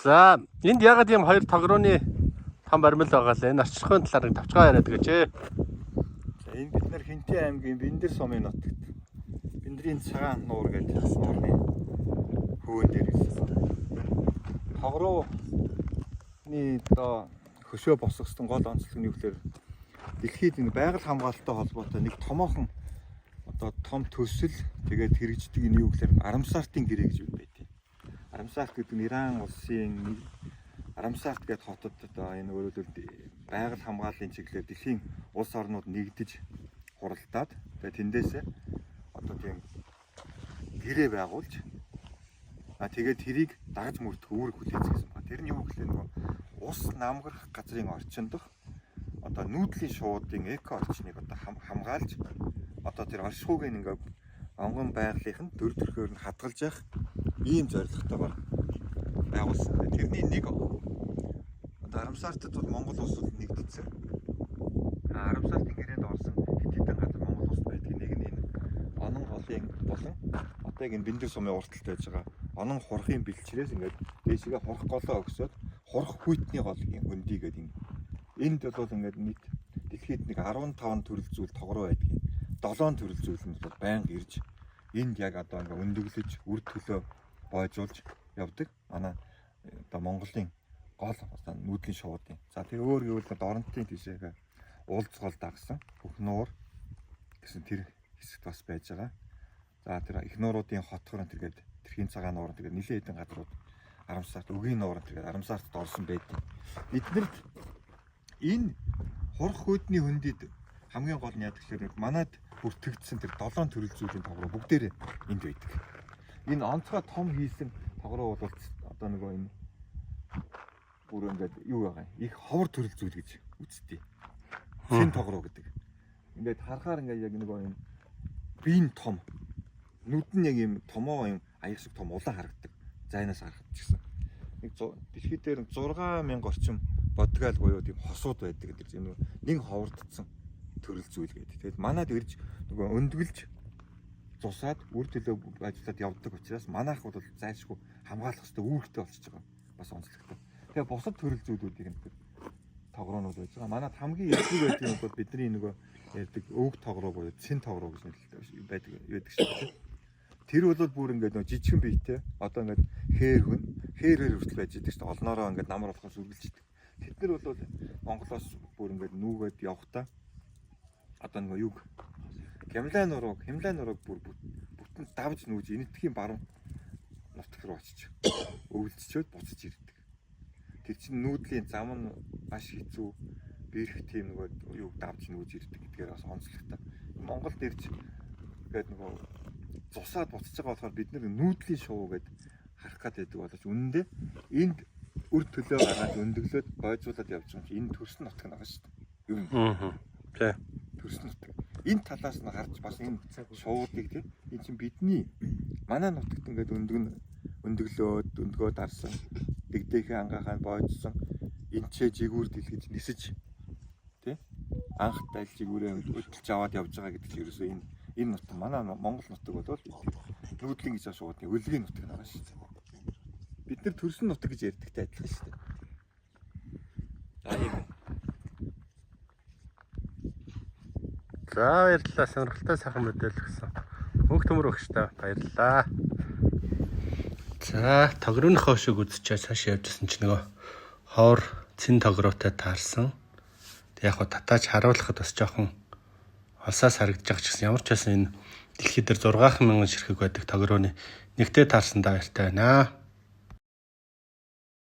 За энд ягаад ийм хоёр тогрооны том баримл байгаа л энэ арчлагын талаар нэг тавчгаа яриад гэж. За энэ бид нар Хинтээ аймгийн Бэндэр сумын нутагт Бэндрийн цагаан нуур гэдэг нуурны хөвөн дээр ирсэн. Тогрооны одоо хөшөө босгосон гол онцлог нь юу гэхээр дэлхийд энэ байгаль хамгаалалттай холбоотой нэг томоохон одоо том төсөл тэгээд хэрэгждэг нь юу гэхээр Арамсартын гэрээ гэж байдаг. Арамсарт гэдэг нь Иран улсын Арамсарт гэдэг хотод одоо энэ өөрөлдөл байгаль хамгааллын чиглэлээр дэлхийн улс орнууд нэгдэж хуралдаад тэгээд тэндээсээ одоо тийм гэрээ байгуулж тэгээд тэрийг дагаж мөрдөх үүрэг хүлээсэн байна. Тэр нь юу гэхээр нөгөө ус намгарах газрын орчинд одоо нүүдлийн шуудын эко орчныг одоо хамгаалж одоо тэр оршихуйг ингээ онгон байгалийнхын төр төрхөөр нь хадгалж явах ийм зорилготойгоор байгуулсан. Тэрний нэг одоо Арамсартад бол Монгол улс нэгдсэн. Арамсартын гэрээнд орсон хэд хэдэн газар Монгол улс байдгийг нэг нь энэ онон холын болон одоо яг энэ Бэндэр сумын урталт байж байгаа онон хурхын бэлчрээс ингээд дээшгээ хурх голоо өгсөд хурх хүйтний голгийн хөндийгээд энд бол ингээд нийт дэлхийд нэг 15 төрөл зүйл тогроо байдгийг 7 төрөл зүйл нь бол байнга ирж энд яг одоо ингээд өндөглөж үр төлөө бойжуулж явдаг. Манай одоо Монголын гол одоо нүүдлийн шуудын. За тэгээ өөр гэвэл Доронтын тишээгээ уулзгал дагсан бүх нуур гэсэн тэр хэсэгт бас байж байгаа. За тэр их нууруудын хотгорон тэргээд тэрхийн цагаан нуур тэгээд нэлээд хэдэн газрууд Арамсарт өгийн нуур тэргээд Арамсартад орсон байдаг. Биднэрт энэ хурх хүйдний хөндөд хамгийн гол нь яд гэхээр манад бүртгэгдсэн тэр 7 төрөл зүйлийн тогроо бүгдээрээ энд байдаг. Энэ онцгой том хийсэн тогроо бол одоо нөгөө энэ бүр ингээд юу байгаа их ховор төрөл зүйл гэж үзтий. Хэн тогроо гэдэг. Ингээд харахаар ингээд яг нөгөө энэ биеийн том нүд нь яг юм томоо юм аяг шиг том улаан харагддаг. Зайнаас харагдчихсан. Нэг дэлхий дээр 6000 орчим бодгаал буюу тийм хосууд байдаг гэдэг юм. Нэг ховордсон төрөл зүйл гэдэг. Тэгэд манад ирж нөгөө өндгөлж цусаад үр төлөө ажиллаад явдаг учраас манайх бол зайлшгүй хамгаалах хэрэгтэй үүрэгтэй болчихж байгаа. Бас онцлогтой. Тэгээ бусад төрөл зүйлүүдийг нэг тогроонууд байж байгаа. Манайд хамгийн эцэг байдаг нь бол бидний нөгөө ярьдаг өвг тогроо буюу цэн тогроо гэж нэрлэдэг байдаг шүү. Тэр бол бүр ингээд нөгөө жижигхэн биетэй одоо ингээд хээрээр хүртэл байж идэг шүү. Олноороо ингээд намар болохоос үргэлжлэдэг. Тэд нар бол Монголоос бүр ингээд нүүгээд явхдаа одоо нөгөө юг Хямлайн нурууг бүр бүтэн давж нүүж энэтхийн баруун нутг руу очиж өвлжчөөд буцаж ирдэг. Тэр чинь нүүдлийн зам нь маш хэцүү бэрх тийм нөгөө юг давж нүүж ирдэг гэдгээр бас онцлогтой. Монголд ирж гээд нөгөө цусаад буцаж байгаа болохоор бид нүүдлийн шувуу гэд харах гэдэг боловч үнэндээ энд үр төлөө гараад өндөглөөд бойжуулаад явж байгаа юм. Энэ төрсөн нутг байгаа шүү дээ. Юу юм? Тий. Төрсөн нутг. Энэ талаас нь харж бас энэ шуудыг тийм энэ чинь бидний манай нутагт ингээд өндгөө дарсан дэгдэхээ ангаахаа бойжсон энчээ жигүүр дэлгэж нисэж тийм анх тайл жигүүрээ өдөлж аваад явж байгаа гэдэг чинь ерөөсөө энэ нутаг манай Монгол нутаг бол нүүдлийн гэж шуудны өлгийн нутаг байгаа шүү дээ. Бид нар төрсөн нутаг гэж ярьдагтай адилхан шүү дээ. За баярлалаа. Сонирхолтой сайхан мэдээлэл өгсөн. Мөнх төмөр өгчтэй баярлалаа. За тогрооныхоо шиг үзчихээ цааш явжсэн чинь нөгөө ховор цэн тогроотой таарсан. Тэг яг хаа татааж харуулахад бас жоохон олсоос харагдаж байгаа ч гэсэн ямар ч байсан энэ дэлхийд дээр 6000 ширхэг байдаг тогрооны нэгтэй таарсан даа баяртай байна.